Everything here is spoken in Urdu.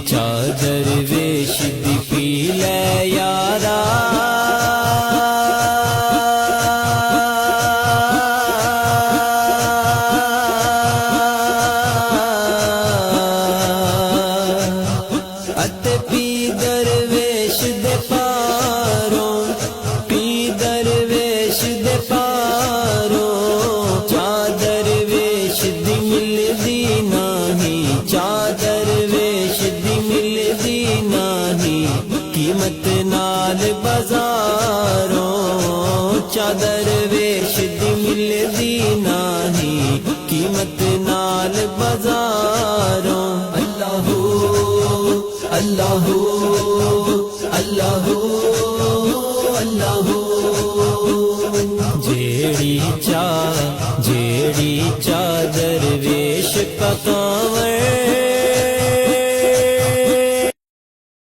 چادر ویش دی پی لے یارا اتے پی درویش دے پاروں پی درویش دے پاروں چادر ویش دی ملدی نہیں چادر ویش دی ملدی نہیں قیمت نال بازاروں چادر ویش دی ملدی نہیں قیمت نال بازاروں اللہ اللہ اللہ اللہ جیڑی چادر ویش پکاوڑ